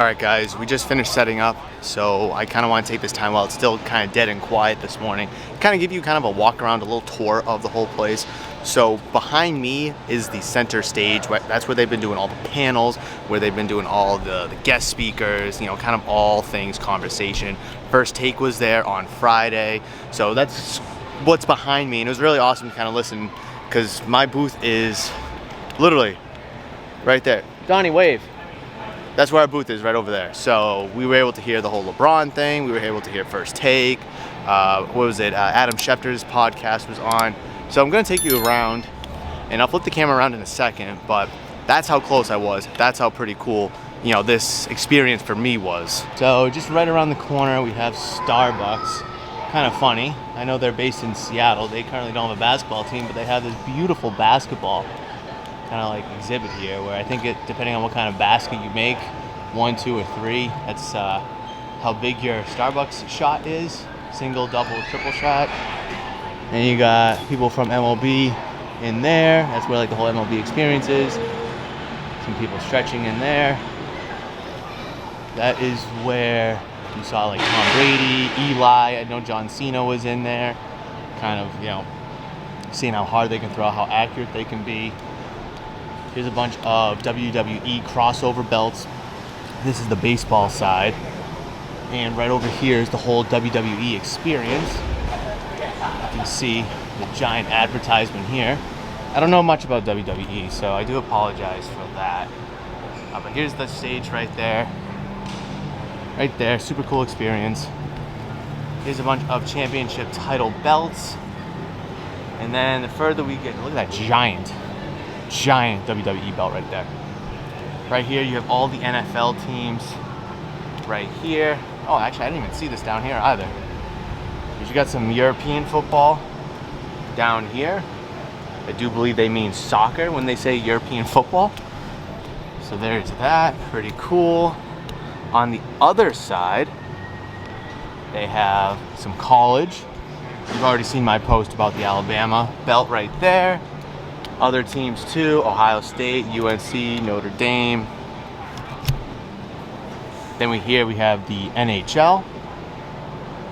Alright guys, we just finished setting up, so I kind of want to take this time while it's still kind of dead and quiet this morning, kind of give you kind of a walk around, a little tour of the whole place. So behind me is the center stage. That's where they've been doing all the panels, where they've been doing all the guest speakers, you know, kind of all things conversation. First Take was there on Friday, so that's what's behind me, and it was really awesome to kind of listen, because my booth is literally right there. Donnie, wave. That's where our booth is, right over there. So we were able to hear the whole LeBron thing. We were able to hear First Take. What was it? Adam Schefter's podcast was on. So I'm gonna take you around, and I'll flip the camera around in a second, but that's how close I was. That's how pretty cool, you know, this experience for me was. So just right around the corner, we have Starbucks. Kind of funny. I know they're based in Seattle. They currently don't have a basketball team, but they have this beautiful basketball kind of like exhibit here, where I think it, depending on what kind of basket you make, 1, 2, or 3, that's how big your Starbucks shot is. Single, double, triple shot. And you got people from MLB in there. That's where like the whole MLB experience is. Some people stretching in there. That is where you saw like Tom Brady, Eli. I know John Cena was in there. Kind of, you know, seeing how hard they can throw, how accurate they can be. Here's a bunch of WWE crossover belts. This is the baseball side. And right over here is the whole WWE experience. You can see the giant advertisement here. I don't know much about WWE, so I do apologize for that. But here's the stage right there. Right there, super cool experience. Here's a bunch of championship title belts. And then the further we get, look at that giant WWE belt right there. Right here you have all the NFL teams right here. Oh, actually I didn't even see this down here either. You got some European football down here. I do believe they mean soccer when they say European football. So there's that, pretty cool. On the other side, they have some college. You've already seen my post about the Alabama belt right there. Other teams too, Ohio State, UNC, Notre Dame. Then we have the NHL.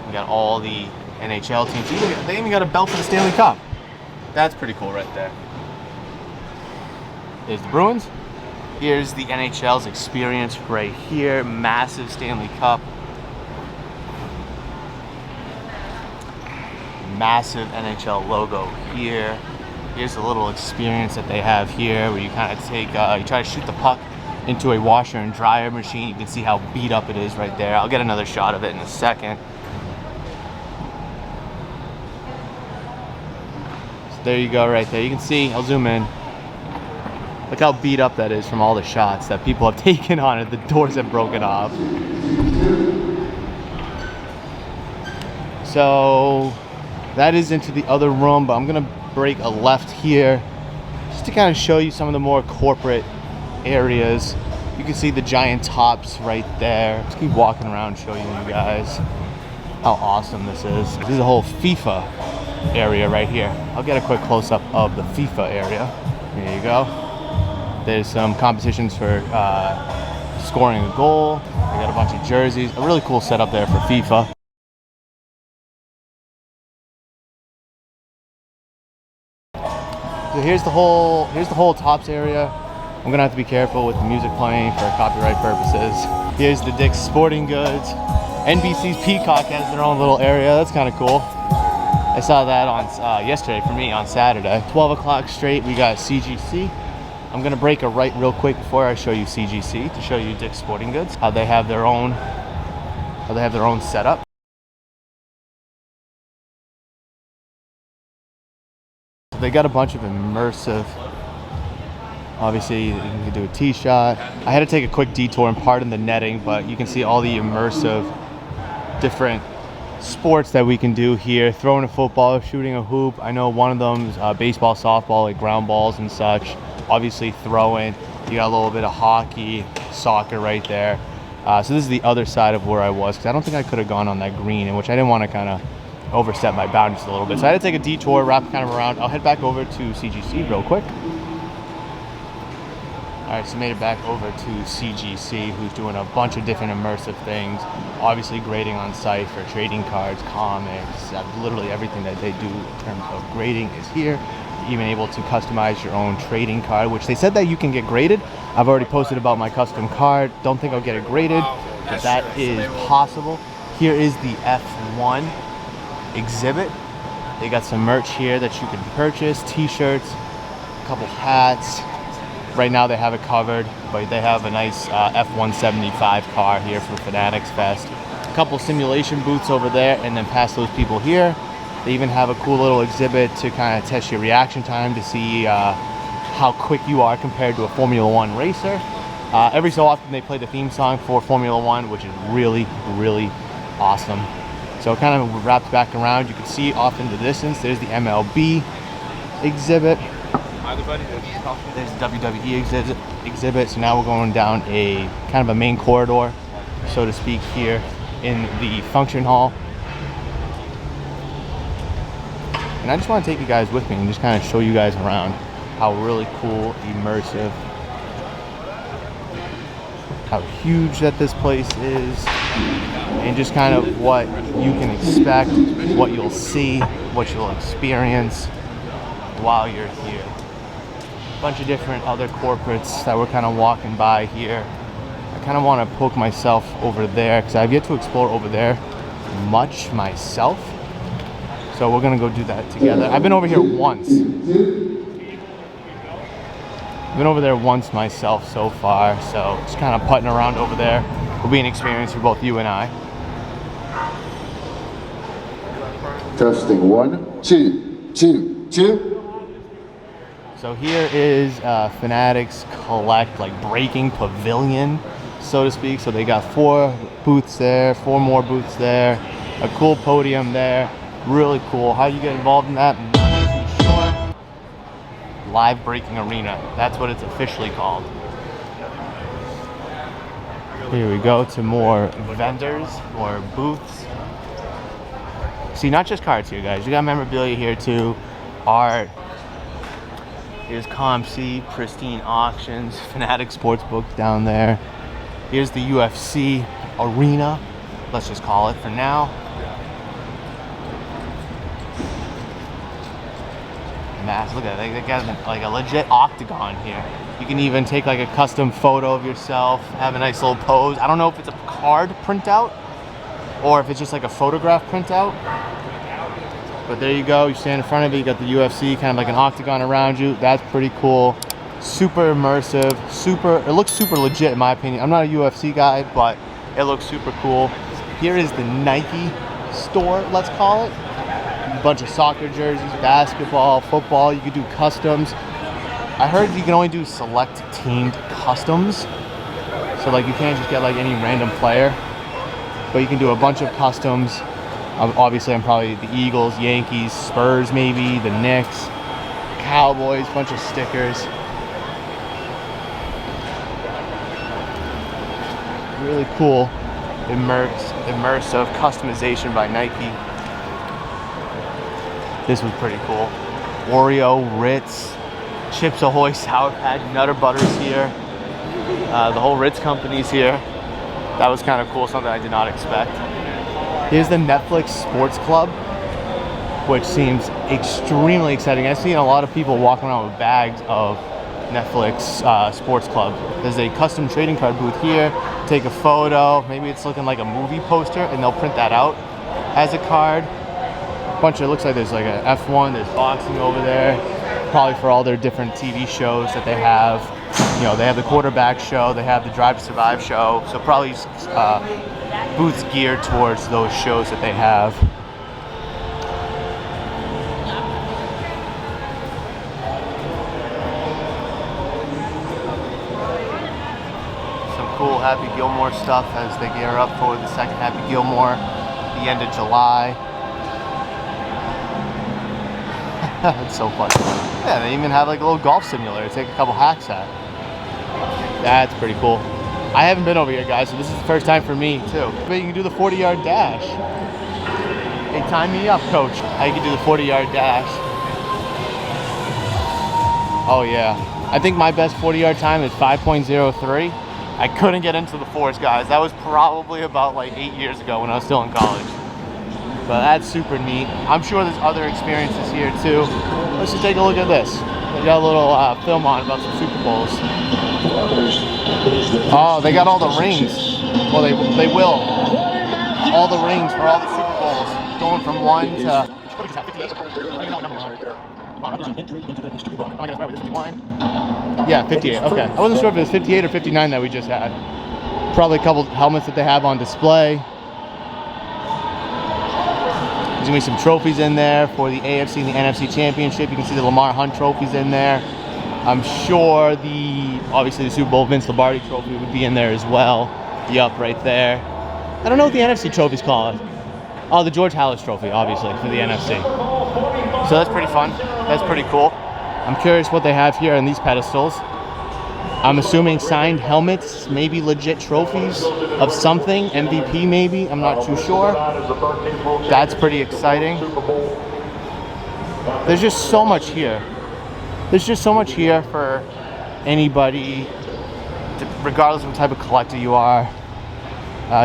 We got all the NHL teams. They even got a belt for the Stanley Cup. That's pretty cool right there. There's the Bruins. Here's the NHL's experience right here. Massive Stanley Cup. Massive NHL logo here. Here's a little experience that they have here where you kind of take, you try to shoot the puck into a washer and dryer machine. You can see how beat up it is right there. I'll get another shot of it in a second. So there you go right there. You can see, I'll zoom in. Look how beat up that is from all the shots that people have taken on it. The doors have broken off. So that is into the other room, but I'm gonna break a left here just to kind of show you some of the more corporate areas. You can see the giant tops right there. Just keep walking around showing you guys how awesome this is. This is a whole FIFA area right here. I'll get a quick close-up of the FIFA area. There you go. There's some competitions for scoring a goal. We got a bunch of jerseys. A really cool setup there for FIFA. So here's the whole tops area. I'm gonna have to be careful with the music playing for copyright purposes. Here's the Dick's Sporting Goods. NBC's Peacock has their own little area. That's kind of cool. I saw that on yesterday for me on Saturday. 12 o'clock straight, we got CGC. I'm gonna break a right real quick before I show you CGC to show you Dick's Sporting Goods, how they have their own setup. They got a bunch of immersive, obviously you can do a tee shot. I had to take a quick detour and pardon the netting, but you can see all the immersive different sports that we can do here. Throwing a football, shooting a hoop. I know one of them is baseball, softball, like ground balls and such. Obviously throwing. You got a little bit of hockey, soccer right there. So this is the other side of where I was, because I don't think I could have gone on that green, in which I didn't want to kind of overstep my boundaries a little bit. So I had to take a detour, wrap kind of around. I'll head back over to CGC real quick. Alright, so made it back over to CGC, who's doing a bunch of different immersive things. Obviously grading on site for trading cards, comics, literally everything that they do in terms of grading is here. You're even able to customize your own trading card, which they said that you can get graded. I've already posted about my custom card. Don't think I'll get it graded, but that is possible. Here is the F1 exhibit. They got some merch here that you can purchase, t-shirts, a couple hats. Right now they have it covered, but they have a nice F175 car here for Fanatics Fest. A couple simulation booths over there, and then past those people here. They even have a cool little exhibit to kind of test your reaction time to see how quick you are compared to a Formula One racer. Every so often they play the theme song for Formula One, which is really, really awesome. So it kind of wraps back around. You can see off in the distance, there's the MLB exhibit. There's the WWE exhibit. So now we're going down a kind of a main corridor, so to speak, here in the function hall. And I just want to take you guys with me and just kind of show you guys around how really cool, immersive, how huge that this place is, and just kind of what you can expect, what you'll see, what you'll experience while you're here. A bunch of different other corporates that we're kind of walking by here. I kind of want to poke myself over there because I've yet to explore over there much myself. So we're gonna go do that together. I've been over here once. I've been over there once myself so far, so just kind of putting around over there will be an experience for both you and I. Testing 1, 2, 2, 2. So here is Fanatics Collect, like breaking pavilion, so to speak. So they got 4 booths there, 4 more booths there, a cool podium there. Really cool. How you get involved in that? Not too sure. Live Breaking Arena. That's what it's officially called. Here we go to more vendors, more booths. See, not just cards here, guys. You got memorabilia here too, art. Here's ComC, Pristine Auctions, Fanatic Sportsbook down there. Here's the UFC arena, let's just call it for now. Mass, look at it, they got like a legit octagon here. You can even take like a custom photo of yourself, have a nice little pose. I don't know if it's a card printout or if it's just like a photograph printout. But there you go, you stand in front of it, you got the UFC, kind of like an octagon around you. That's pretty cool. Super immersive, it looks super legit in my opinion. I'm not a UFC guy, but it looks super cool. Here is the Nike store, let's call it. A bunch of soccer jerseys, basketball, football. You could do customs. I heard you can only do select teamed customs. So like you can't just get like any random player, but you can do a bunch of customs. Obviously I'm probably the Eagles, Yankees, Spurs maybe, the Knicks, Cowboys, bunch of stickers. Really cool, immersive customization by Nike. This was pretty cool. Oreo, Ritz, Chips Ahoy, Sour Patch, Nutter Butters here. The whole Ritz company's here. That was kind of cool, something I did not expect. Here's the Netflix Sports Club, which seems extremely exciting. I've seen a lot of people walking around with bags of Netflix Sports Club. There's a custom trading card booth here. Take a photo, maybe it's looking like a movie poster, and they'll print that out as a card. It looks like there's like a F1, there's boxing over there, probably for all their different TV shows that they have. You know, they have the quarterback show, they have the Drive to Survive show, so probably booths geared towards those shows that they have. Some cool Happy Gilmore stuff as they gear up for the second Happy Gilmore, the end of July. It's so funny. Yeah, they even have like a little golf simulator to take a couple hacks at. That's pretty cool. I haven't been over here, guys, so this is the first time for me too. But you can do the 40-yard dash. Hey, time me up, coach. How you can do the 40-yard dash. Oh yeah. I think my best 40-yard time is 5.03. I couldn't get into the fours, guys. That was probably about like 8 years ago when I was still in college. But that's super neat. I'm sure there's other experiences here too. Let's just take a look at this. They got a little film on about some Super Bowls. Oh, they got all the rings. Well, they will. All the rings for all the Super Bowls, going from 1 to. Yeah, 58. Okay, I wasn't sure if it was 58 or 59 that we just had. Probably a couple helmets that they have on display. There's gonna be some trophies in there for the AFC and the NFC Championship. You can see the Lamar Hunt trophies in there. I'm sure obviously the Super Bowl Vince Lombardi trophy would be in there as well. Yup, right there. I don't know what the NFC trophy's called. Oh, the George Halas trophy, obviously, for the NFC. So that's pretty fun. That's pretty cool. I'm curious what they have here on these pedestals. I'm assuming signed helmets, maybe legit trophies of something, MVP maybe, I'm not too sure. That's pretty exciting. There's just so much here. There's just so much here for anybody, regardless of what type of collector you are.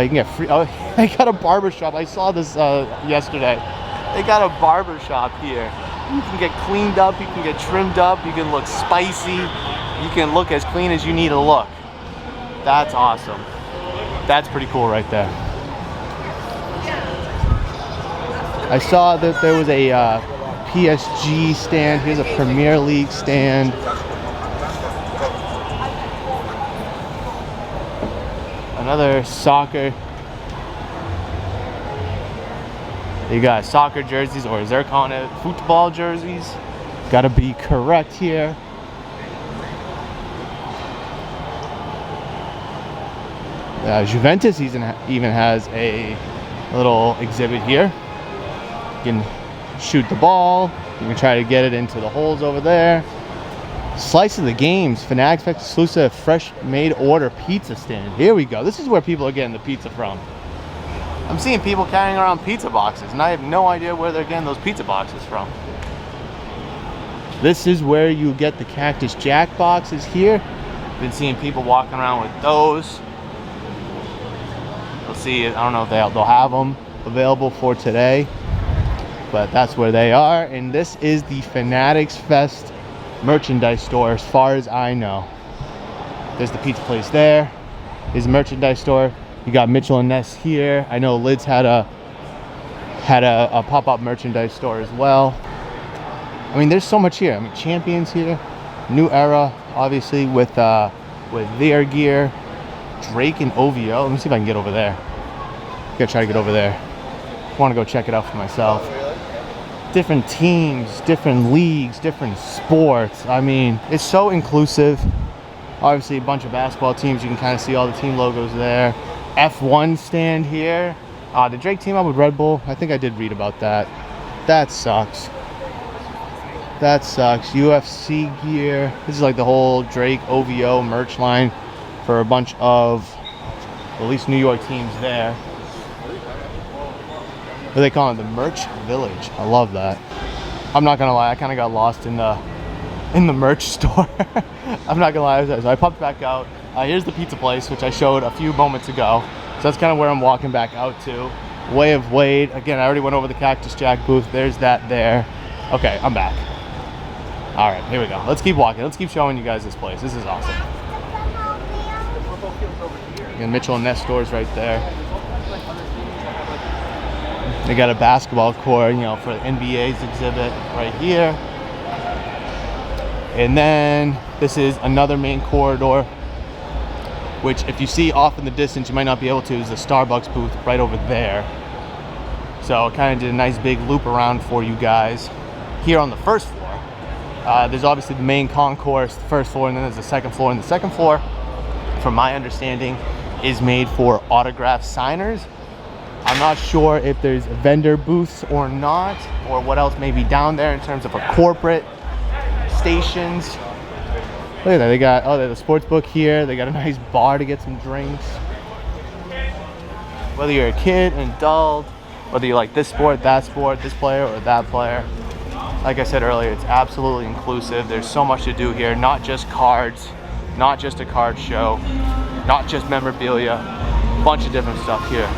You can get free, oh, they got a barbershop. I saw this yesterday. They got a barbershop here. You can get cleaned up, you can get trimmed up, you can look spicy. You can look as clean as you need to look. That's awesome. That's pretty cool right there. I saw that there was a PSG stand. Here's a Premier League stand. Another soccer. You got soccer jerseys, or as they're calling it, football jerseys. Gotta be correct here. Juventus even has a little exhibit here. You can shoot the ball. You can try to get it into the holes over there. Slice of the games. Fanatics Fest exclusive fresh made order pizza stand. Here we go. This is where people are getting the pizza from. I'm seeing people carrying around pizza boxes, and I have no idea where they're getting those pizza boxes from. This is where you get the Cactus Jack boxes here. Been seeing people walking around with those. We'll see. I don't know if they'll have them available for today, but that's where they are. And this is the Fanatics Fest merchandise store, as far as I know. There's the pizza place there. Here's the merchandise store. You got Mitchell and Ness here. I know Lids had a pop-up merchandise store as well. I mean, there's so much here. I mean, Champions here, New Era, obviously with their gear. Drake and OVO. Let me see if I can get over there. Gotta try to get over there. I want to go check it out for myself. Different teams, different leagues, different sports. I mean, it's so inclusive. Obviously, a bunch of basketball teams. You can kind of see all the team logos there. F1 stand here. Did Drake team up with Red Bull? I think I did read about that. That sucks. That sucks. UFC gear. This is like the whole Drake OVO merch line for a bunch of, at least New York teams there. What do they call it? The Merch Village. I love that. I'm not gonna lie, I kind of got lost in the merch store. I'm not gonna lie. So I popped back out. Here's the pizza place, which I showed a few moments ago. So that's kind of where I'm walking back out to. Way of Wade. Again, I already went over the Cactus Jack booth. There's that there. Okay, I'm back. All right, here we go. Let's keep walking. Let's keep showing you guys this place. This is awesome. And Mitchell and Ness stores right there. They got a basketball court, you know, for the NBA's exhibit right here. And then this is another main corridor, which if you see off in the distance, you might not be able to, is the Starbucks booth right over there. So I kind of did a nice big loop around for you guys. Here on the first floor, there's obviously the main concourse, the first floor, and then there's the second floor. And the second floor, from my understanding, is made for autograph signers. I'm not sure if there's vendor booths or not, or what else may be down there in terms of a corporate stations. Look at that, they got, oh, they have a sports book here. They got a nice bar to get some drinks. Whether you're a kid, an adult, whether you like this sport, this player, or that player, Like I said earlier, it's absolutely inclusive. There's so much to do here, not just cards, not just a card show, not just memorabilia, a bunch of different stuff here.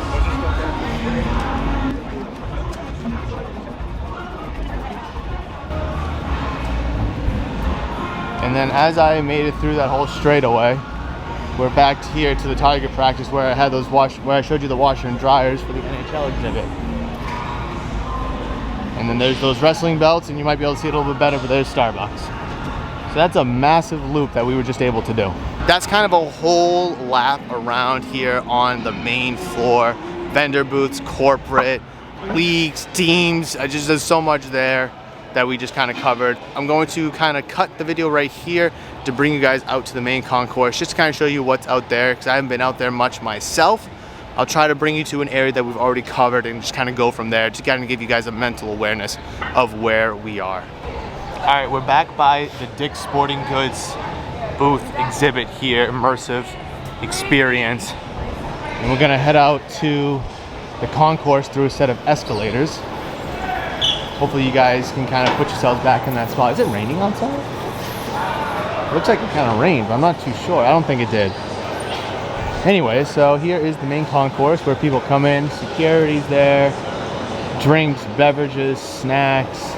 And then as I made it through that whole straightaway, we're back here to the Tiger practice where I had those where I showed you the washer and dryers for the NHL exhibit. And then there's those wrestling belts, and you might be able to see it a little bit better, but there's Starbucks. So that's a massive loop that we were just able to do. That's kind of a whole lap around here on the main floor. Vendor booths, corporate, leagues, teams, there's so much there that we just kind of covered. I'm going to kind of cut the video right here to bring you guys out to the main concourse, just to kind of show you what's out there, because I haven't been out there much myself. I'll try to bring you to an area that we've already covered and just kind of go from there, to kind of give you guys a mental awareness of where we are. All right, we're back by the Dick's Sporting Goods booth exhibit here, immersive experience. And we're gonna head out to the concourse through a set of escalators. Hopefully you guys can kind of put yourselves back in that spot. Is it raining outside? It looks like it kind of rained, but I'm not too sure. I don't think it did. Anyway, so here is the main concourse where people come in. Security's there, drinks, beverages, snacks,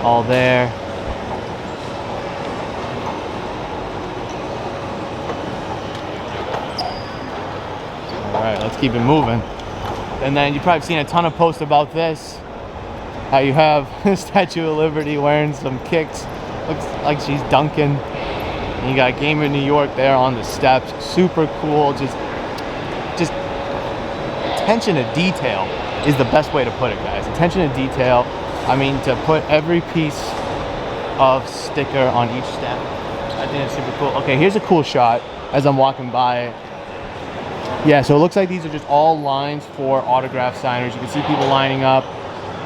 all there. All right, let's keep it moving. And then you've probably seen a ton of posts about this. How you have the Statue of Liberty wearing some kicks. Looks like she's dunking. And you got Game of New York there on the steps. Super cool. Just attention to detail is the best way to put it, guys. Attention to detail. I mean, to put every piece of sticker on each step. I think it's super cool. Okay, here's a cool shot as I'm walking by. Yeah, so it looks like these are just all lines for autograph signers. You can see people lining up.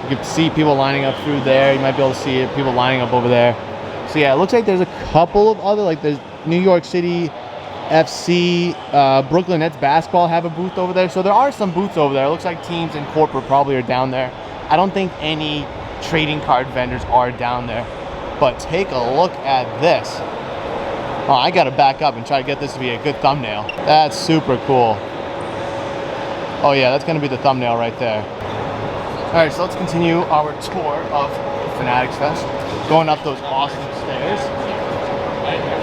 You can see people lining up through there. You might be able to see it, people lining up over there. So yeah, it looks like there's a couple of other, like there's New York City FC, Brooklyn Nets basketball have a booth over there. So there are some booths over there. It looks like teams and corporate probably are down there. I don't think any trading card vendors are down there. But take a look at this. Oh, I gotta back up and try to get this to be a good thumbnail. That's super cool. Oh yeah, that's gonna be the thumbnail right there. All right, so let's continue our tour of Fanatics Fest. Going up those awesome stairs.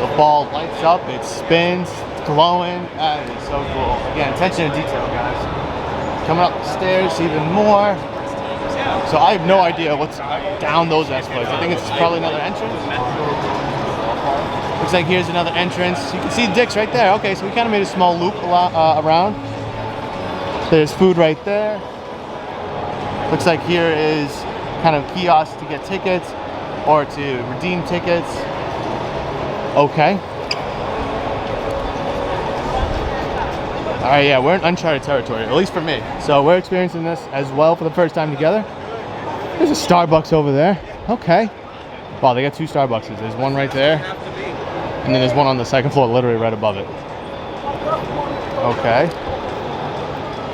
The ball lights up, it spins, it's glowing. That is so cool. Again, attention to detail, guys. Coming up the stairs even more. So I have no idea what's down those escalators. I think it's probably another entrance. Looks like here's another entrance. You can see Dick's right there. Okay, so we kind of made a small loop around. There's food right there. Looks like here is kind of kiosks to get tickets or to redeem tickets. Okay. All right, yeah, we're in uncharted territory, at least for me. So we're experiencing this as well for the first time together. There's a Starbucks over there. Okay. Wow, they got two Starbuckses. There's one right there, and then there's one on the second floor, literally right above it. Okay.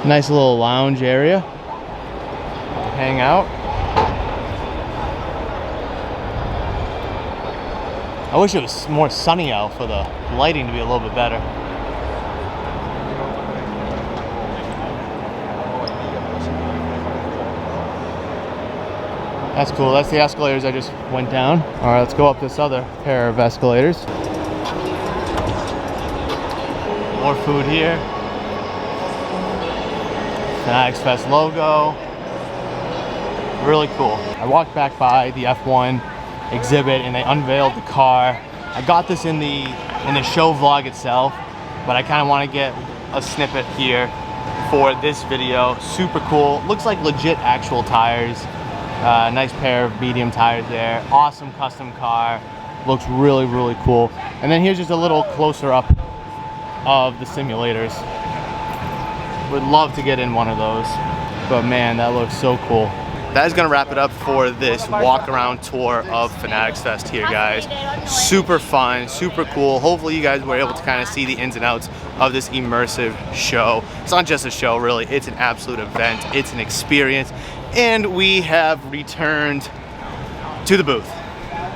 Nice little lounge area. Hang out. I wish it was more sunny out for the lighting to be a little bit better. That's cool. That's the escalators I just went down. All right, let's go up this other pair of escalators. More food here. Fanatics Fest logo. Really cool. I walked back by the F1 exhibit and they unveiled the car. I got this in the show vlog itself, but I kind of want to get a snippet here for this video. Super cool. Looks like legit actual tires. Nice pair of medium tires there. Awesome custom car. Looks really, really cool. And then here's just a little closer up of the simulators. Would love to get in one of those, but man, that looks so cool. That is going to wrap it up for this walk around tour of Fanatics Fest here, guys. Super fun, super cool. Hopefully you guys were able to kind of see the ins and outs of this immersive show. It's not just a show, really. It's an absolute event. It's an experience. And we have returned to the booth.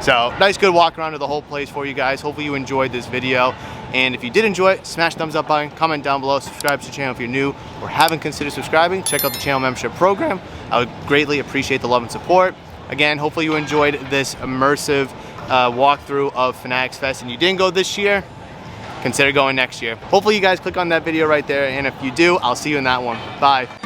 So nice good walk around of the whole place for you guys. Hopefully you enjoyed this video. And if you did enjoy it, smash the thumbs up button, comment down below, subscribe to the channel if you're new or haven't considered subscribing. Check out the channel membership program. I would greatly appreciate the love and support. Again, hopefully you enjoyed this immersive walkthrough of Fanatics Fest, and you didn't go this year, consider going next year. Hopefully you guys click on that video right there, and if you do, I'll see you in that one. Bye.